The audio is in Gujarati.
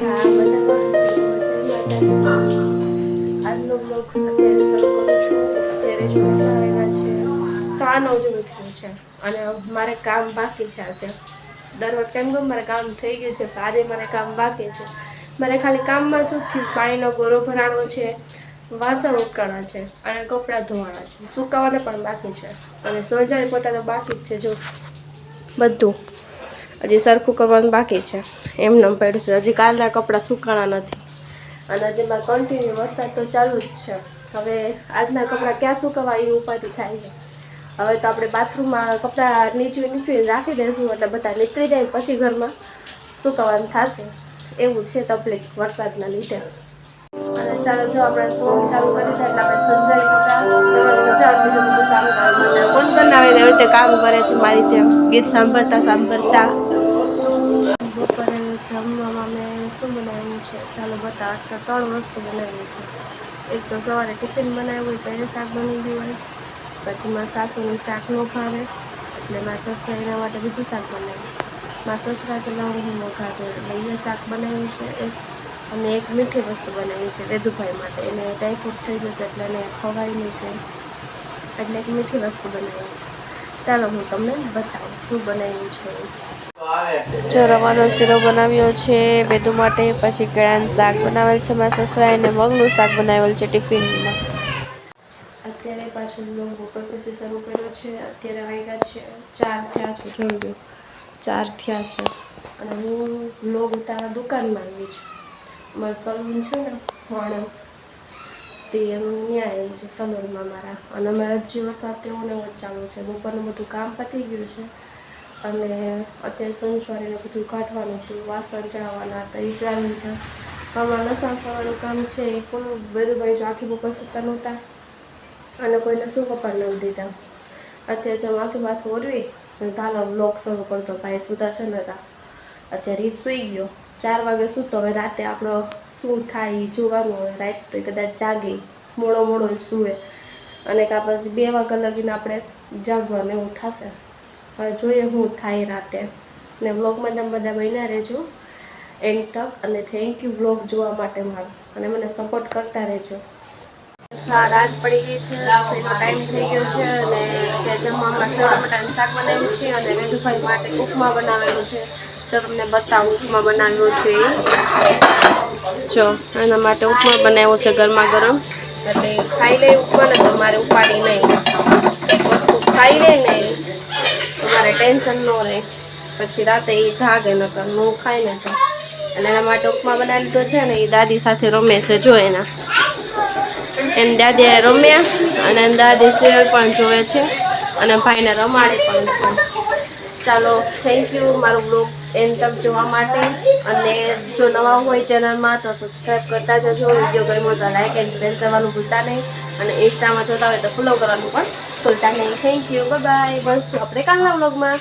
હા, મજામાં હશો. જય માતાજી. આજનો બ્લોગ અત્યારે શરૂ કરું છું. અત્યારે જો કેટલા વાગ્યા છે? 9:09 જેવું થયું છે અને મારે કામ બાકી છે આજે. દર વખતે એમ કહું મારે કામ થઈ ગયું છે, આજે મારે કામ બાકી છે. મારે ખાલી કામમાં શું થયું, પાણીનો ગોરો ભરાણો છે, વાસણ ઉટકવાના છે અને કપડાં ધોવાના છે. સુકાવાના પણ બાકી છે અને સંજારી પોતા તો બાકી જ છે. જો બધું હજી સરખું કરવાનું બાકી છે. એમને પડ્યું છે. હજી કાલના કપડાં સુકાણા નથી અને હજી મારે કન્ટિન્યુ વરસાદ તો ચાલુ જ છે. હવે આજના કપડાં ક્યાં સુકવવા એ ઉપાધિ થાય છે. હવે તો આપણે બાથરૂમમાં કપડાં નીચવી રાખી દઈશું એટલે બધા નીકળી જાય પછી ઘરમાં સુકવવાનું થશે. એવું છે તકલીફ વરસાદના લીધે. અને ચાલો જો આપણે સોંગ ચાલુ કરી દઈએ એટલે આપણે સંજારી પોતા કરવાની મજા આવે. બીજું બધું કામ કરવાની મજા આવે. કોણ બનાવે એવી રીતે કામ કરે છે મારી જેમ ગીત સાંભળતા સાંભળતા. બપોરે જમવામાં મેં શું બનાવ્યું છે ચાલો બતા. તો 3 વસ્તુ બનાવી છે. એક તો સવારે ટિફિન બનાવ્યું હોય ત્યારે શાક બની ગયું હોય. પછી મારા સાસુને શાક ન ભાવે એટલે મારા સસરા એના માટે બીજું શાક બનાવ્યું. મારા સસરા તો લવંગ વઘારતો એટલે એ શાક બનાવ્યું છે એક. અને એક મીઠી વસ્તુ બનાવી છે વેદુભાઈ માટે. એને ટાઈફોઇડ થઈ ગયો હતો એટલે એને ખવાય નહીં કંઈ, એટલે એક મીઠી વસ્તુ બનાવી છે. ચાલો હું તમને બતાવું શું બનાવ્યું છે. જો રવાનો શીરો બનાવ્યો છે વેદુ માટે. પછી કેળાનું શાક બનાવેલ છે મારા સસરાએ ને મગનું શાક બનાવેલ છે ટિફિનમાં. અત્યારે પાછું બ્લોગ ઉપર પછી શરૂ કર્યો છે. અત્યારે વાગ્યા છે 4 થયા છે. જોઈ લો 4 થયા છે અને હું બ્લોગ ઉતારવા દુકાનમાં આવી છું. મારું સલૂન છે ને વાણંદ તે ત્યાં આવી છું સલૂનમાં મારા. અને અમારા હજી વરસાદ તેવું ને એવું જ ચાલુ છે. બપોરનું બધું કામ પતી ગયું છે અને અત્યારે સંજવારીને બધું કાઢવાનું હતું, વાસણ ચડાવવાના હતા, એ ચાલુ છે. આમાં લસણ ખાવાનું કામ છે એ ફૂલ. વેદુભાઈ જો આખી બપોર સૂતા નહોતા અને કોઈને શું કપાળ નથી દીધા. અત્યારે જો માથું ઓરવી તાલો બ્લોગ શરૂ કરતો. ભાઈ સૂતા છે ને હતા. અત્યારે રીત સૂઈ ગયો 4 વાગે સૂતો. હવે રાતે આપણો શું થાય એ જોવાનું. હવે રાત તો કદાચ જાગે મોડો સૂવે અને કાં પછી 2 વાગ્યા લગીને આપણે જાગવાનું એવું થશે. હવે જોઈએ શું થાય રાતે. ને વ્લોગમાં તમે બધા બન્યા રહેજો એન્ડ તક. અને થેન્ક યુ વ્લોગ જોવા માટે મારો અને મને સપોર્ટ કરતા રહેજો. રાત પડી ગઈ છે, ટાઈમ થઈ ગયો છે અને ત્યાં જમવામાં સેવ બટાકાનું શાક બનાવ્યું છે અને વેદુભાઈ માટે ઉપમા બનાવેલું છે. જો તમને બતાવું ઉપમા બનાવ્યો છે જો એના માટે ઉપમા બનાવ્યો છે ગરમા ગરમ. એટલે ખાઈ લે ઉપમા ને તો મારે ઉપાડી નહીં. એક વસ્તુ ખાઈ લે ને તો મારે ટેન્શન ન રહે. પછી રાતે એ જાગે નકર ન ખાય ને તો. અને એના માટે ઉપમા બનાવી લીધો છે ને એ દાદી સાથે રમે છે. જો એની દાદી રમ્યા અને એની દાદી સિરિયલ પણ જોવે છે અને ભાઈને રમાડે પણ છે. ચાલો થેન્ક યુ મારું બ્લોગ એન્ડ તક જોવા માટે. અને જો નવા હોય ચેનલમાં તો સબસ્ક્રાઈબ કરતા જજો. વિડીયો ગમ્યો તો લાઈક એન્ડ શેર કરવાનું ભૂલતા નહીં. અને ઇન્સ્ટામાં જોતા હોય તો ફોલો કરવાનું પણ ભૂલતા નહીં. Thank you, bye bye. મળશું આપણે કાલના બ્લોગમાં.